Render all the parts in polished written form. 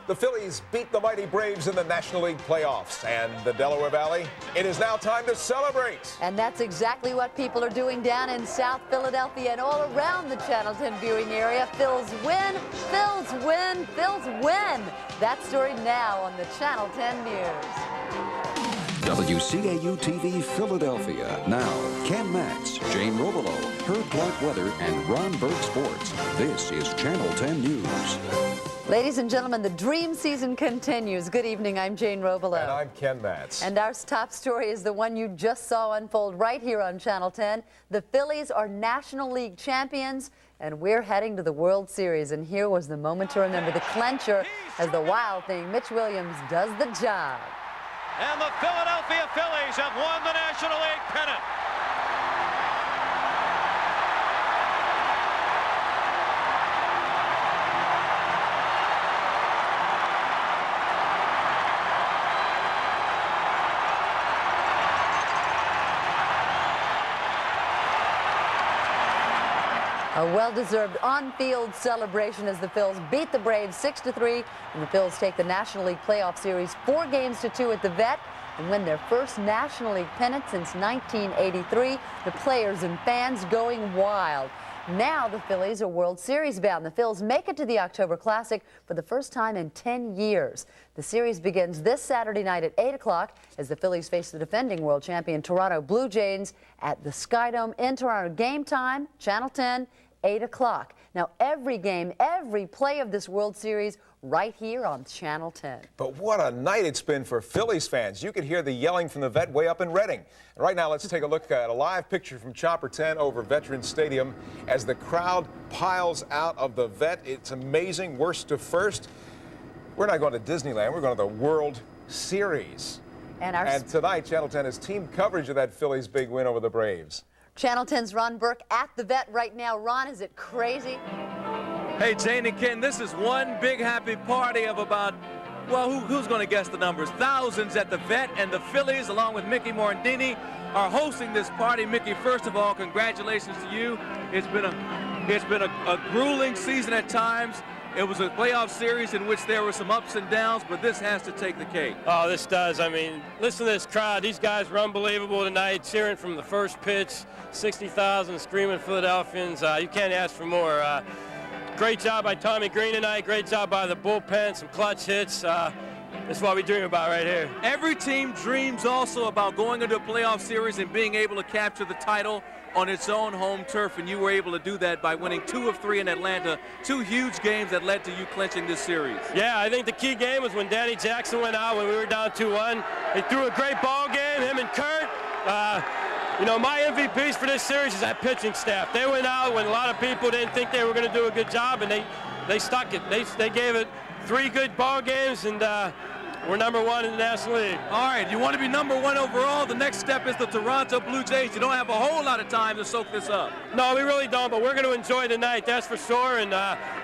The Phillies beat the mighty Braves in the National League playoffs. And the Delaware Valley, it is now time to celebrate. And that's exactly what people are doing down in South Philadelphia and all around the Channel 10 viewing area. Phils win, Phils win, Phils win. That story now on the Channel 10 News. WCAU-TV Philadelphia. Now, Ken Matz, Jane Robelo, Herb Clark Weather, and Ron Berg Sports. This is Channel 10 News. Ladies and gentlemen, the dream season continues. Good evening, I'm Jane Robelo. And I'm Ken Matz. And our top story is the one you just saw unfold right here on Channel 10. The Phillies are National League champions, and we're heading to the World Series. And here was the moment to remember, the clincher as the wild thing, Mitch Williams, does the job. And the Philadelphia Phillies have won the National League pennant. A well-deserved on-field celebration as the Phils beat the Braves 6-3, and the Phils take the National League playoff series 4-2 at the Vet and win their first National League pennant since 1983. The players and fans going wild. Now the Phillies are World Series bound. The Phils make it to the October Classic for the first time in 10 years. The series begins this Saturday night at 8 o'clock as the Phillies face the defending world champion Toronto Blue Jays at the Skydome in Toronto. Game time, Channel 10, 8 o'clock. Now every game, every play of this World Series right here on Channel 10. But what a night it's been for Phillies fans. You could hear the yelling from the Vet way up in Reading. And right now, let's take a look at a live picture from Chopper 10 over Veterans Stadium as the crowd piles out of the Vet. It's amazing, worst to first. We're not going to Disneyland, we're going to the World Series. And tonight, Channel 10 has team coverage of that Phillies' big win over the Braves. Channel 10's Ron Burke at the Vet right now. Ron, is it crazy? Hey, Jane and Ken, this is one big happy party of about, well, who's going to guess the numbers? Thousands at the Vet, and the Phillies, along with Mickey Morandini, are hosting this party. Mickey, first of all, congratulations to you. It's been a grueling season at times. It was a playoff series in which there were some ups and downs, but this has to take the cake. Oh, this does. I mean, listen to this crowd. These guys were unbelievable tonight, cheering from the first pitch, 60,000 screaming Philadelphians. You can't ask for more. Great job by Tommy Green tonight. Great job by the bullpen, some clutch hits. That's what we dream about right here. Every team dreams also about going into a playoff series and being able to capture the title on its own home turf, and you were able to do that by winning 2 of 3 in Atlanta. 2 huge games that led to you clinching this series. Yeah, I think the key game was when Danny Jackson went out when we were down 2-1. He threw a great ball game, him and Kurt. You know, my MVPs for this series is that pitching staff. They went out when a lot of people didn't think they were going to do a good job, and they stuck it. They gave it 3 good ball games, and we're #1 in the National League. All right, you want to be #1 overall. The next step is the Toronto Blue Jays. You don't have a whole lot of time to soak this up. No, we really don't, but we're going to enjoy the night, that's for sure, and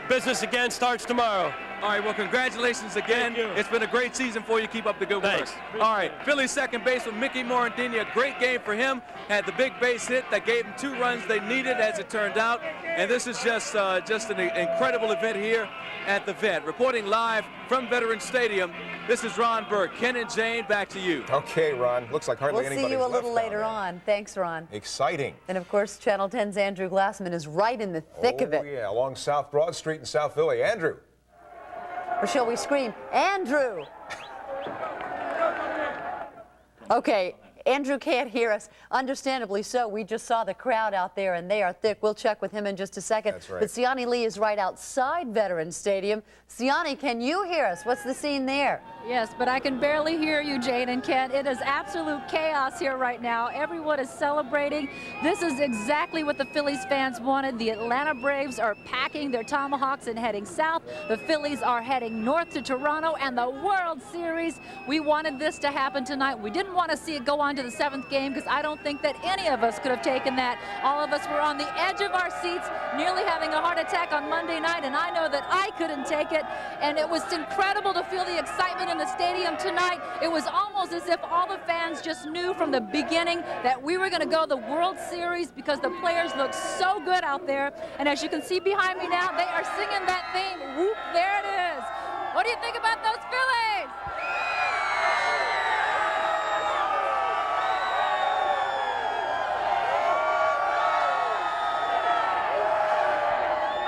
business again starts tomorrow. All right, well, congratulations again. It's been a great season for you. Keep up the good work. Thanks. All right, Phillies second baseman Mickey Morandini, a great game for him. Had the big base hit that gave him 2 runs they needed, as it turned out. And this is just an incredible event here at the Vet. Reporting live from Veterans Stadium, this is Ron Burke. Ken and Jane, back to you. Okay, Ron. Looks like hardly anybody's left. We'll see you a little later on. Thanks, Ron. Exciting. And, of course, Channel 10's Andrew Glassman is right in the thick of it. Oh, yeah, along South Broad Street in South Philly. Andrew. Or shall we scream, Andrew? Okay, Andrew can't hear us. Understandably so. We just saw the crowd out there, and they are thick. We'll check with him in just a second. That's right. But Siani Lee is right outside Veterans Stadium. Siani, can you hear us? What's the scene there? Yes, but I can barely hear you, Jane and Ken. It is absolute chaos here right now. Everyone is celebrating. This is exactly what the Phillies fans wanted. The Atlanta Braves are packing their tomahawks and heading south. The Phillies are heading north to Toronto, and the World Series. We wanted this to happen tonight. We didn't want to see it go on to the 7th game because I don't think that any of us could have taken that. All of us were on the edge of our seats, nearly having a heart attack on Monday night, and I know that I couldn't take it. And it was incredible to feel the excitement in the stadium tonight. It was almost as if all the fans just knew from the beginning that we were going to go the World Series because the players looked so good out there. And as you can see behind me now, they are singing that theme. Whoop, there it is. What do you think about those Phillies?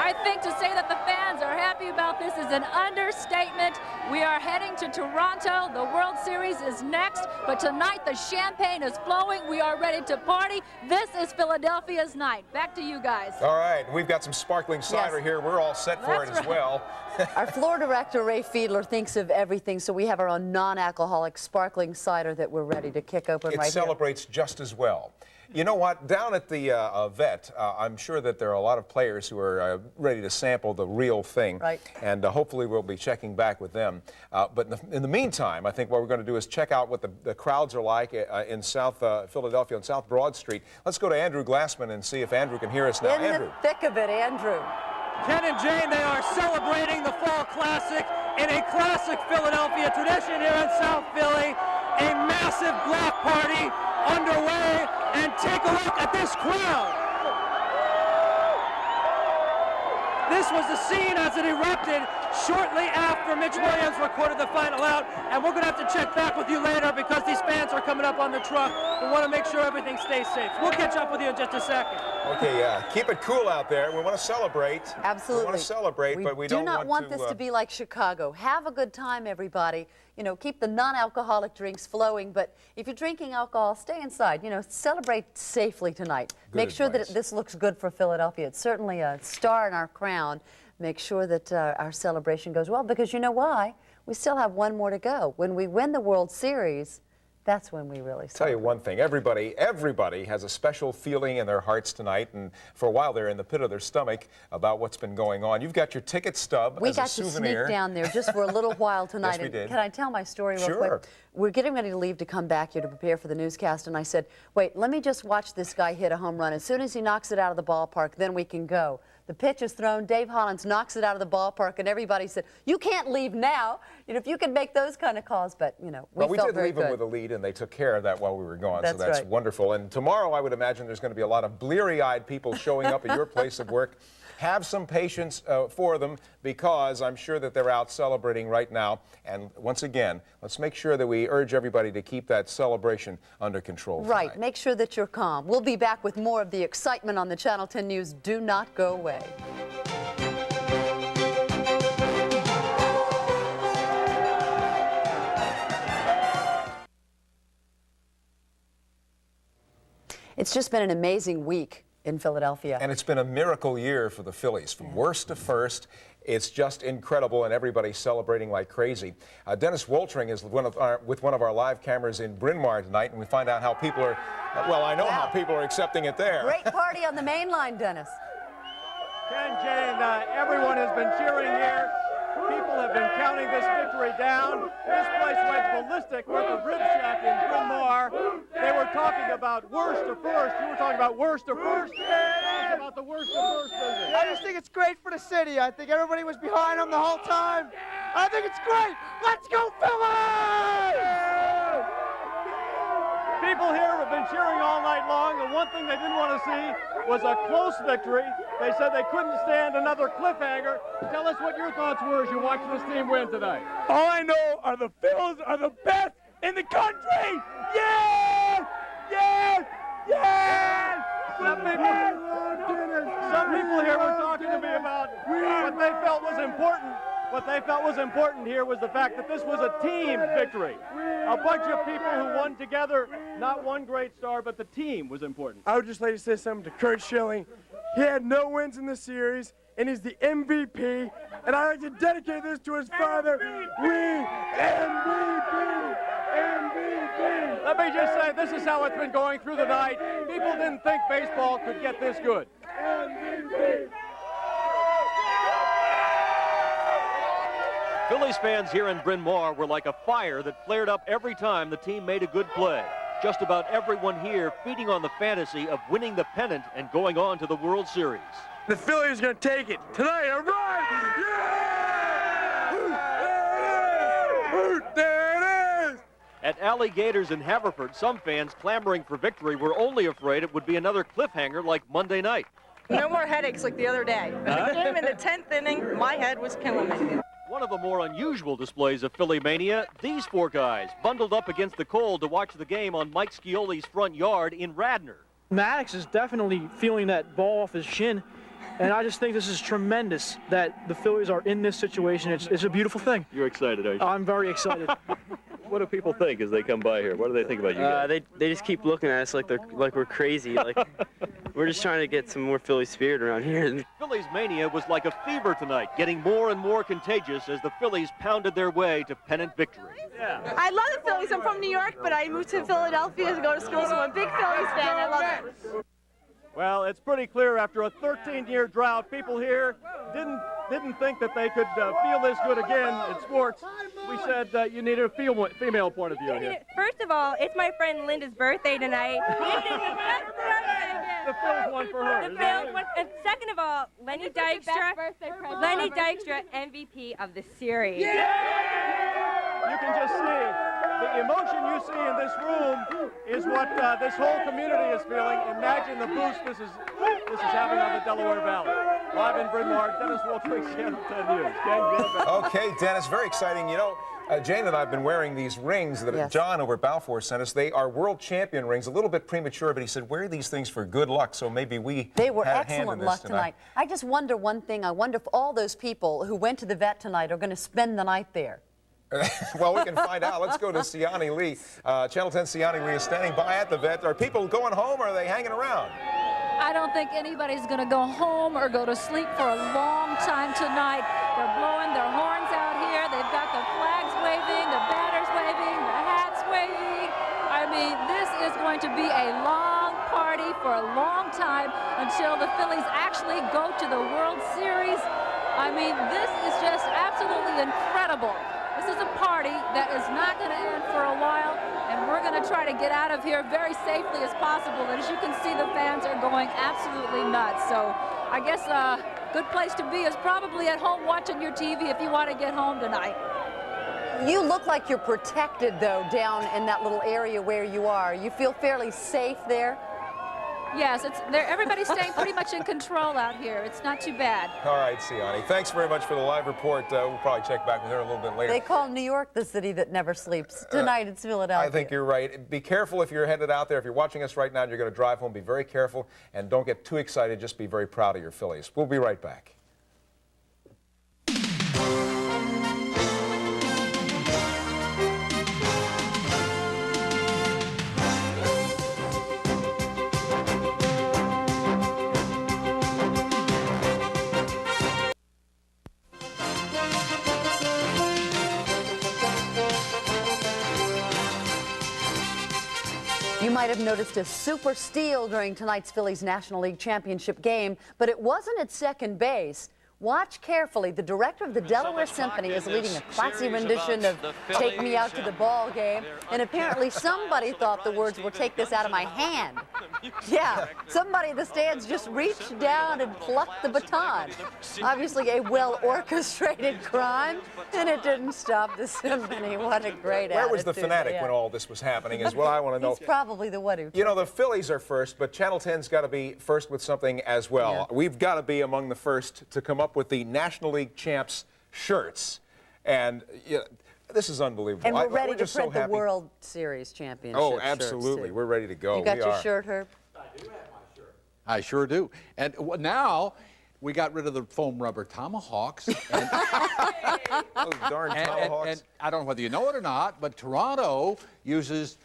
I think to say that the fans are happy about this is an understatement. We are heading to Toronto. The World Series is next, but tonight the champagne is flowing. We are ready to party. This is Philadelphia's night. Back to you guys. All right, we've got some sparkling cider here. We're all set for it as well. Our floor director, Ray Fiedler, thinks of everything, so we have our own non-alcoholic sparkling cider that we're ready to kick open right here. It celebrates just as well. You know what? Down at the vet, I'm sure that there are a lot of players who are ready to sample the real thing. Right. And hopefully we'll be checking back with them. But in the meantime, I think what we're going to do is check out what the crowds are like in South Philadelphia on South Broad Street. Let's go to Andrew Glassman and see if Andrew can hear us now. In the thick of it, Andrew. Ken and Jane, they are celebrating the Fall Classic in a classic Philadelphia tradition here in South Philly. A massive block party underway, and take a look at this crowd. This was the scene as it erupted shortly after Mitch Williams recorded the final out, and we're going to have to check back with you later because these fans are coming up on the truck. We want to make sure everything stays safe. We'll catch up with you in just a second. Okay, keep it cool out there. We want to celebrate. Absolutely. We want to celebrate, but we don't do not want this to be like Chicago. Have a good time, everybody. You know, keep the non-alcoholic drinks flowing, but if you're drinking alcohol, stay inside. You know, celebrate safely tonight. Make sure that this looks good for Philadelphia. It's certainly a star in our crown. Make sure that our celebration goes well, because you know why? We still have one more to go. When we win the World Series, that's when we really celebrate. Tell you one thing, everybody has a special feeling in their hearts tonight, and for a while they're in the pit of their stomach about what's been going on. You've got your ticket stub as a souvenir. We got to sneak down there just for a little while tonight. Yes, we did. Can I tell my story real Sure. quick? We're getting ready to leave to come back here to prepare for the newscast, and I said, wait, let me just watch this guy hit a home run. As soon as he knocks it out of the ballpark, then we can go. The pitch is thrown, Dave Hollins knocks it out of the ballpark, and everybody said, you can't leave now. You know, if you can make those kind of calls, but, you know, we felt very did leave them with a lead, and they took care of that while we were gone, so that's right. wonderful. And tomorrow, I would imagine there's going to be a lot of bleary-eyed people showing up at your place of work. Have some patience for them, because I'm sure that they're out celebrating right now. And once again, let's make sure that we urge everybody to keep that celebration under control tonight. Right. Make sure that you're calm. We'll be back with more of the excitement on the Channel 10 News. Do not go away. It's just been an amazing week in Philadelphia. And it's been a miracle year for the Phillies, from worst to first. It's just incredible, and everybody's celebrating like crazy. Dennis Woltering is with one of our live cameras in Bryn Mawr tonight, and we find out how people are, well, I know how people are accepting it there. Great party on the main line, Dennis. Ken, Jane, everyone has been cheering here. People have been counting this victory down. This place went ballistic with the Rib Shack in Bryn Mawr. They were talking about worst to first. You were talking about worst to first. Talk about the worst to first visit. I just think it's great for the city. I think everybody was behind them the whole time. I think it's great. Let's go, Phillies! People here have been cheering all night long. The one thing they didn't want to see was a close victory. They said they couldn't stand another cliffhanger. Tell us what your thoughts were as you watched this team win today. All I know are the Phils are the best in the country! Yes! Yes! Yes! Some people here were talking to me about what they felt was important. What they felt was important here was the fact that this was a team victory. A bunch of people who won together, not one great star, but the team was important. I would just like to say something to Kurt Schilling. He had no wins in the series, and he's the MVP. And I'd like to dedicate this to his father. MVP! Let me just say, this is how it's been going through the night. People didn't think baseball could get this good. MVP! Phillies fans here in Bryn Mawr were like a fire that flared up every time the team made a good play. Just about everyone here feeding on the fantasy of winning the pennant and going on to the World Series. The Phillies are going to take it tonight, all right? Yeah! There it is! At Alligators in Haverford, some fans clamoring for victory were only afraid it would be another cliffhanger like Monday night. No more headaches like the other day. The game in the 10th inning, my head was killing me. One of the more unusual displays of Philly mania, these four guys bundled up against the cold to watch the game on Mike Scioli's front yard in Radnor. Maddox is definitely feeling that ball off his shin, and I just think this is tremendous that the Phillies are in this situation. It's a beautiful thing. You're excited, are you? I'm very excited. What do people think as they come by here? What do they think about you guys? They just keep looking at us like we're crazy. Like we're just trying to get some more Philly spirit around here. Phillies mania was like a fever tonight, getting more and more contagious as the Phillies pounded their way to pennant victory. Yeah. I love the Phillies. I'm from New York, but I moved to Philadelphia to go to school, so I'm a big Phillies fan. I love it. Well, it's pretty clear after a 13-year drought, people here didn't think that they could feel this good again in sports. We said you needed a female point of view here. First of all, it's my friend Linda's birthday tonight. The Phil's one for her. The Phil's one. And second of all, Lenny Dykstra, MVP of the series. You can just see the emotion you see in this room is what this whole community is feeling. Imagine the boost this is having on the Delaware Valley. Live in Bryn Mawr, Dennis Waltering, Channel 10 News. Okay, Dennis, very exciting. You know, Jane and I have been wearing these rings that John over at Balfour sent us. They are world champion rings, a little bit premature, but he said, wear these things for good luck, so maybe we They were had a hand in excellent this luck tonight. I just wonder one thing. I wonder if all those people who went to the vet tonight are going to spend the night there. Well, we can find out. Let's go to Siani Lee. Channel 10 Siani Lee is standing by at the vet. Are people going home or are they hanging around? I don't think anybody's going to go home or go to sleep for a long time tonight. They're blowing their horns out here. They've got the flags waving, the banners waving, the hats waving. I mean, this is going to be a long party for a long time until the Phillies actually go to the World Series. I mean, this is just absolutely incredible. This is a party that is not going to end for a while, and we're going to try to get out of here very safely as possible. And as you can see, the fans are going absolutely nuts. So I guess a good place to be is probably at home watching your TV if you want to get home tonight. You look like you're protected, though, down in that little area where you are. You feel fairly safe there? Yes, everybody's staying pretty much in control out here. It's not too bad. All right, Siani. Thanks very much for the live report. We'll probably check back with her a little bit later. They call New York the city that never sleeps. Tonight it's Philadelphia. I think you're right. Be careful if you're headed out there. If you're watching us right now and you're going to drive home, be very careful and don't get too excited. Just be very proud of your Phillies. We'll be right back. You might have noticed a super steal during tonight's Phillies National League Championship game, but it wasn't at second base. Watch carefully. The director of the Delaware Symphony is leading a classy rendition of Take Me Out to the Ball Game, and apparently somebody thought the words were Take This Out of My Hand. Yeah, somebody in the stands just reached down and plucked the baton. Obviously a well-orchestrated crime, and it didn't stop the symphony. What a great attitude. Where was the fanatic when all this was happening is what I want to know. He's probably the one who... You know, the Phillies are first, but Channel 10's got to be first with something as well. Yeah. We've got to be among the first to come up with the National League Champs shirts. And this is unbelievable. And we're ready to print the World Series Championship. Oh, absolutely. We're ready to go. You got your shirt, Herb? I do have my shirt. I sure do. And now we got rid of the foam rubber tomahawks. And those darn tomahawks. And I don't know whether you know it or not, but Toronto uses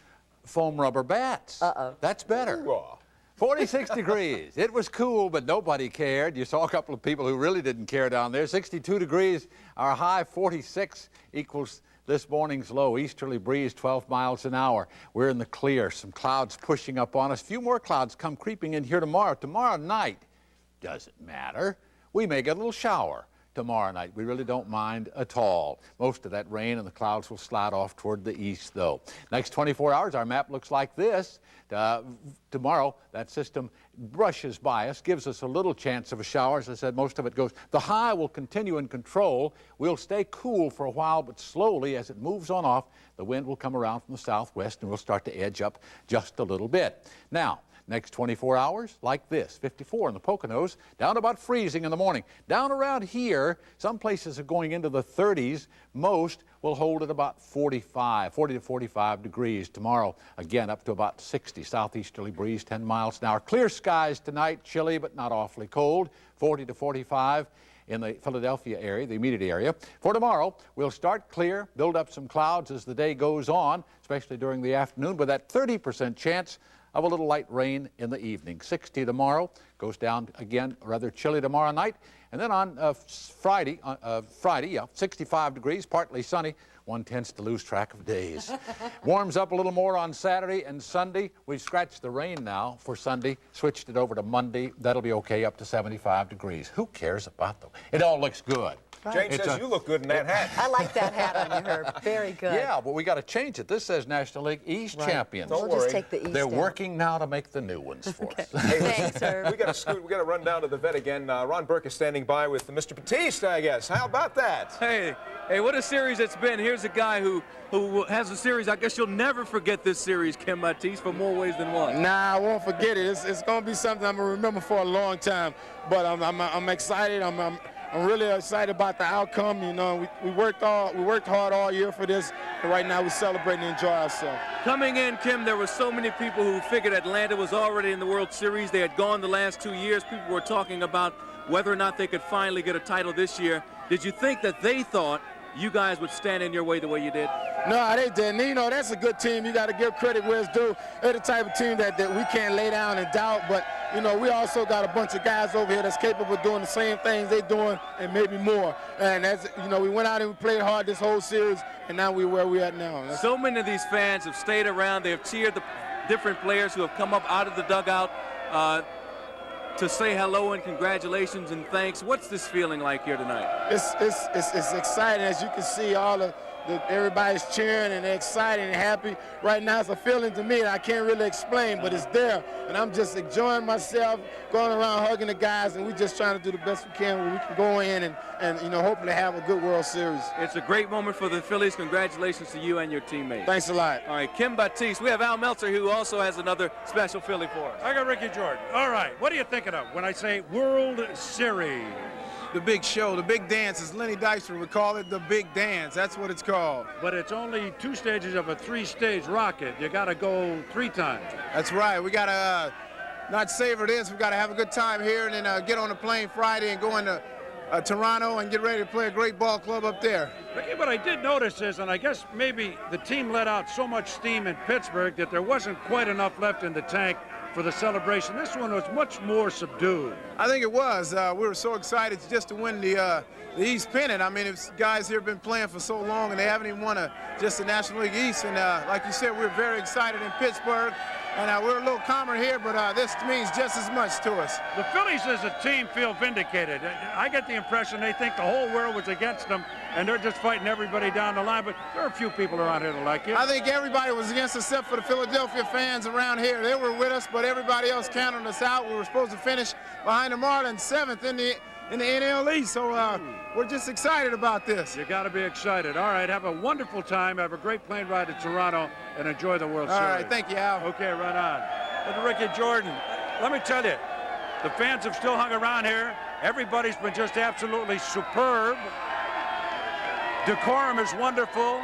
foam rubber bats. Uh-oh. That's better. 46 degrees. It was cool, but nobody cared. You saw a couple of people who really didn't care down there. 62 degrees. Our high 46 equals this morning's low. Easterly breeze 12 miles an hour. We're in the clear. Some clouds pushing up on us. A few more clouds come creeping in here tomorrow. Tomorrow night, doesn't matter. We may get a little shower tomorrow night. We really don't mind at all. Most of that rain and the clouds will slide off toward the east, though. Next 24 hours, our map looks like this. Tomorrow, that system brushes by us, gives us a little chance of a shower. As I said, most of it goes. The high will continue in control. We'll stay cool for a while, but slowly, as it moves on off, the wind will come around from the southwest, and we'll start to edge up just a little bit. Now, Next 24 hours, like this, 54 in the Poconos, down about freezing in the morning. Down around here, some places are going into the 30s. Most will hold at about 40 to 45 degrees. Tomorrow, again, up to about 60. Southeasterly breeze, 10 miles an hour. Clear skies tonight, chilly but not awfully cold, 40 to 45 in the Philadelphia area, the immediate area. For tomorrow, we'll start clear, build up some clouds as the day goes on, especially during the afternoon, with that 30% chance of a little light rain in the evening. 60 tomorrow, goes down again, rather chilly tomorrow night. And then on Friday, 65 degrees, partly sunny. One tends to lose track of days. Warms up a little more on Saturday and Sunday. We've scratched the rain now for Sunday, switched it over to Monday. That'll be okay up to 75 degrees. Who cares about them? It all looks good. James says you look good in that hat. I like that hat on you, Herb. Very good. Yeah, but we got to change it. This says National League East champions. Don't worry. Just take the East They're out. working now to make the new ones for us. Hey, Thanks, Herb. We got to run down to the vet again. Ron Burke is standing by with Mr. Batiste, I guess. How about that? Hey, what a series it's been. Here's a guy who has a series. I guess you'll never forget this series, Kim Batiste, for more ways than one. Nah, I won't forget it. It's going to be something I'm going to remember for a long time. But I'm excited. I'm really excited about the outcome. You know, we worked hard all year for this, and right now we're celebrating and enjoy ourselves. Coming in, Kim, there were so many people who figured Atlanta was already in the World Series. They had gone the last 2 years. People were talking about whether or not they could finally get a title this year. Did you think that they thought you guys would stand in your way the way you did? No, they didn't. You know, that's a good team. You got to give credit where it's due. They're the type of team that we can't lay down and doubt, but, you know, we also got a bunch of guys over here that's capable of doing the same things they're doing and maybe more. And that's, you know, we went out and we played hard this whole series, and now we're where we're at now. So many of these fans have stayed around. They have cheered the different players who have come up out of the dugout to say hello and congratulations and thanks. What's this feeling like here tonight? It's exciting. As you can see, everybody's cheering and they're excited and happy. Right now it's a feeling to me that I can't really explain, but it's there. And I'm just enjoying myself, going around hugging the guys, and we're just trying to do the best we can where we can go in and you know, hopefully have a good World Series. It's a great moment for the Phillies. Congratulations to you and your teammates. Thanks a lot. All right, Kim Batiste. We have Al Meltzer, who also has another special Philly for us. I got Ricky Jordan. All right, what are you thinking of when I say World Series? The big show, the big dance, as Lenny Dykstra would call it, the big dance. That's what it's called. But it's only 2 stages of a 3-stage rocket. You got to go 3 times. That's right. We got to not savor this. We got to have a good time here and then get on a plane Friday and go into Toronto and get ready to play a great ball club up there. Ricky, what I did notice is, and I guess maybe the team let out so much steam in Pittsburgh that there wasn't quite enough left in the tank for the celebration. This one was much more subdued. I think it was. We were so excited just to win the East pennant. I mean, guys here have been playing for so long and they haven't even won just the National League East. And like you said, we're very excited in Pittsburgh. And we're a little calmer here, but this means just as much to us. The Phillies as a team feel vindicated. I get the impression they think the whole world was against them, and they're just fighting everybody down the line, but there are a few people around here that like you. I think everybody was against us except for the Philadelphia fans around here. They were with us, but everybody else counted us out. We were supposed to finish behind the Marlins 7th in the NL East, so we're just excited about this. You got to be excited. All right, have a wonderful time. Have a great plane ride to Toronto and enjoy the World Series. All right, thank you, Al. Okay, right on. But Ricky Jordan, let me tell you, the fans have still hung around here. Everybody's been just absolutely superb. Decorum is wonderful.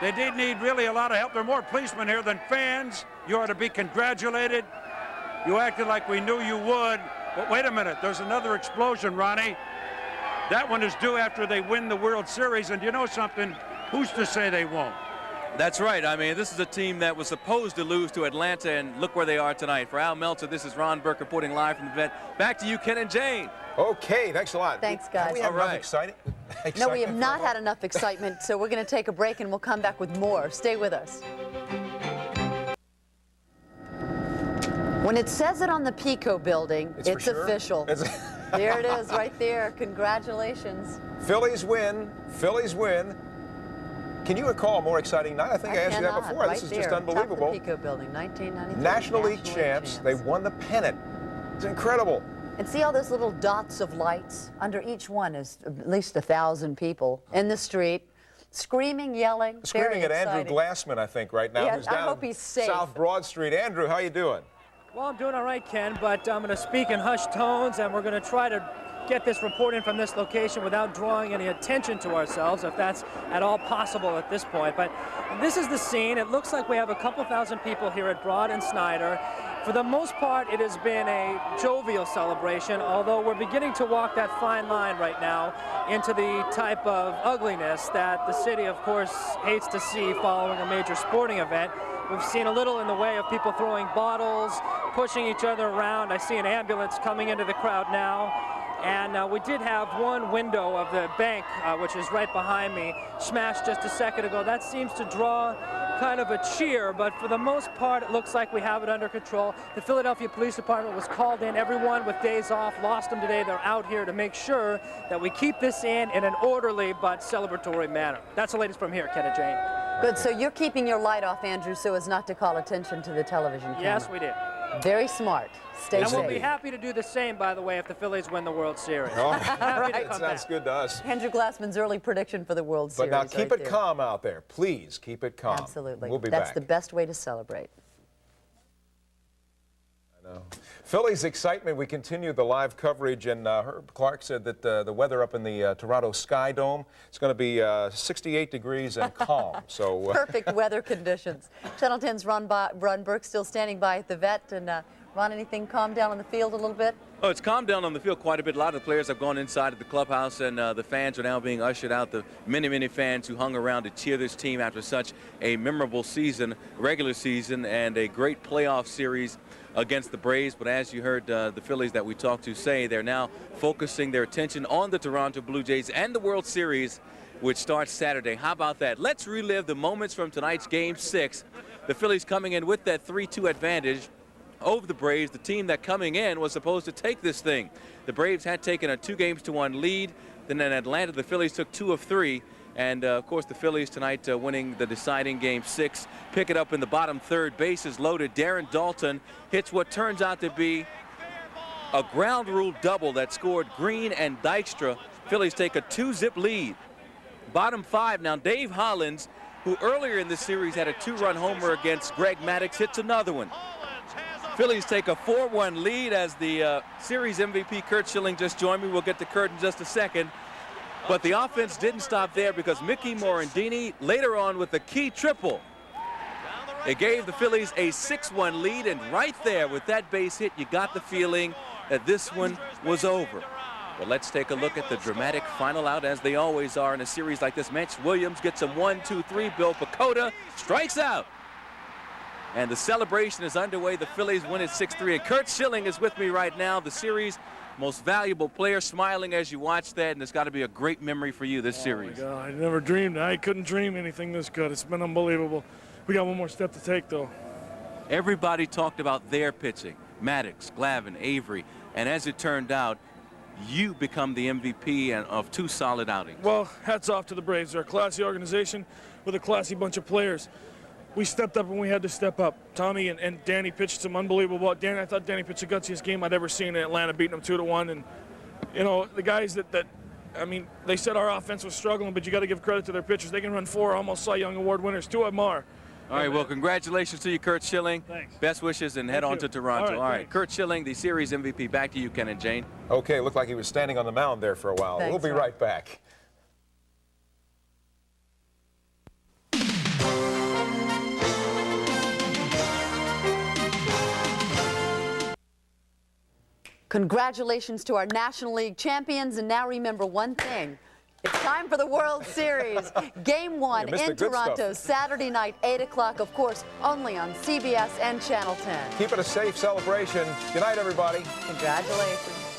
They did need really a lot of help. There are more policemen here than fans. You are to be congratulated. You acted like we knew you would. But wait a minute, there's another explosion, Ronnie. That one is due after they win the World Series, and you know something? Who's to say they won't? That's right. I mean, this is a team that was supposed to lose to Atlanta, and look where they are tonight. For Al Meltzer, this is Ron Burke reporting live from the vet. Back to you, Ken and Jane. Okay, thanks a lot. Thanks, guys. Have we had enough exciting? No, we have not had enough excitement, so we're going to take a break, and we'll come back with more. Stay with us. When it says it on the Pico building, it's official. There it is, right there. Congratulations. Phillies win. Phillies win. Can you recall a more exciting night? I think I asked you that before. Right this is there, just unbelievable. Top of the Pico building, 1993. National League champs. They won the pennant. It's incredible. And see all those little dots of lights? Under each one is at least 1,000 people in the street. Screaming, yelling, Screaming very at exciting. Andrew Glassman, I think, right now. Yeah, who's I down hope he's safe. South Broad Street. Andrew, how you doing? Well, I'm doing all right, Ken, but I'm going to speak in hushed tones, and we're going to try to get this report in from this location without drawing any attention to ourselves, if that's at all possible at this point. But this is the scene. It looks like we have a couple thousand people here at Broad and Snyder. For the most part, it has been a jovial celebration, although we're beginning to walk that fine line right now into the type of ugliness that the city, of course, hates to see following a major sporting event. We've seen a little in the way of people throwing bottles, pushing each other around. I see an ambulance coming into the crowd now. And we did have one window of the bank, which is right behind me, smashed just a second ago. That seems to draw kind of a cheer, but for the most part, it looks like we have it under control. The Philadelphia Police Department was called in. Everyone with days off lost them today. They're out here to make sure that we keep this in an orderly but celebratory manner. That's the latest from here, Ken and Jane. Good, so you're keeping your light off, Andrew, so as not to call attention to the television camera. Yes, we did. Very smart. Stay safe. And we'll be happy to do the same, by the way, if the Phillies win the World Series. All right, that sounds good to us. Andrew Glassman's early prediction for the World Series. But now keep it calm out there. Please keep it calm. Absolutely. We'll be back. That's the best way to celebrate. I know. Phillies excitement. We continue the live coverage, and Herb Clark said that the weather up in the Toronto Sky Dome is going to be 68 degrees and calm. So perfect weather conditions. Channel 10's Ron Burke still standing by at the vet, and Ron, anything calmed down on the field a little bit? Oh, it's calmed down on the field quite a bit. A lot of the players have gone inside of the clubhouse, and the fans are now being ushered out. The many, many fans who hung around to cheer this team after such a memorable season, regular season, and a great playoff series against the Braves. But as you heard the Phillies that we talked to say, they're now focusing their attention on the Toronto Blue Jays and the World Series, which starts Saturday. How about that? Let's relive the moments from tonight's Game 6. The Phillies coming in with that 3-2 advantage over the Braves, the team that coming in was supposed to take this thing. The Braves had taken a 2-1 lead. Then in Atlanta, the Phillies took 2 of 3. And, of course, the Phillies tonight winning the deciding Game 6. Pick it up in the bottom third, bases loaded. Darren Dalton hits what turns out to be a ground rule double that scored Green and Dykstra. Phillies take a 2-zip lead. Bottom 5 now, Dave Hollins, who earlier in this series had a 2-run homer against Greg Maddux, hits another one. Phillies take a 4-1 lead as the series MVP Curt Schilling just joined me. We'll get to Curt in just a second. But the offense didn't stop there because Mickey Morandini later on with a key triple. It gave the Phillies a 6-1 lead, and right there with that base hit, you got the feeling that this one was over. But let's take a look at the dramatic final out, as they always are in a series like this. Mitch Williams gets a 1-2-3. Bill Pecota strikes out. And the celebration is underway. The Phillies win it 6-3. And Curt Schilling is with me right now, the series most valuable player, smiling as you watch that. And it's got to be a great memory for you this series. My God, I never dreamed. I couldn't dream anything this good. It's been unbelievable. We got one more step to take, though. Everybody talked about their pitching. Maddux, Glavine, Avery. And as it turned out, you become the MVP of 2 solid outings. Well, hats off to the Braves. They're a classy organization with a classy bunch of players. We stepped up when we had to step up. Tommy and Danny pitched some unbelievable. I thought Danny pitched the gutsiest game I'd ever seen in Atlanta, beating them 2-1. And, you know, the guys I mean, they said our offense was struggling, but you got to give credit to their pitchers. They can run 4 almost Cy Young Award winners. 2 of them are. All right, well, congratulations to you, Curt Schilling. Thanks. Best wishes, and head on to Toronto. All right, Curt Schilling, the series MVP. Back to you, Ken and Jane. Okay, looked like he was standing on the mound there for a while. Thanks, we'll be right back. Congratulations to our National League champions, and now remember one thing. It's time for the World Series. Game 1 in Toronto, Saturday night, 8 o'clock, of course, only on CBS and Channel 10. Keep it a safe celebration. Good night, everybody. Congratulations.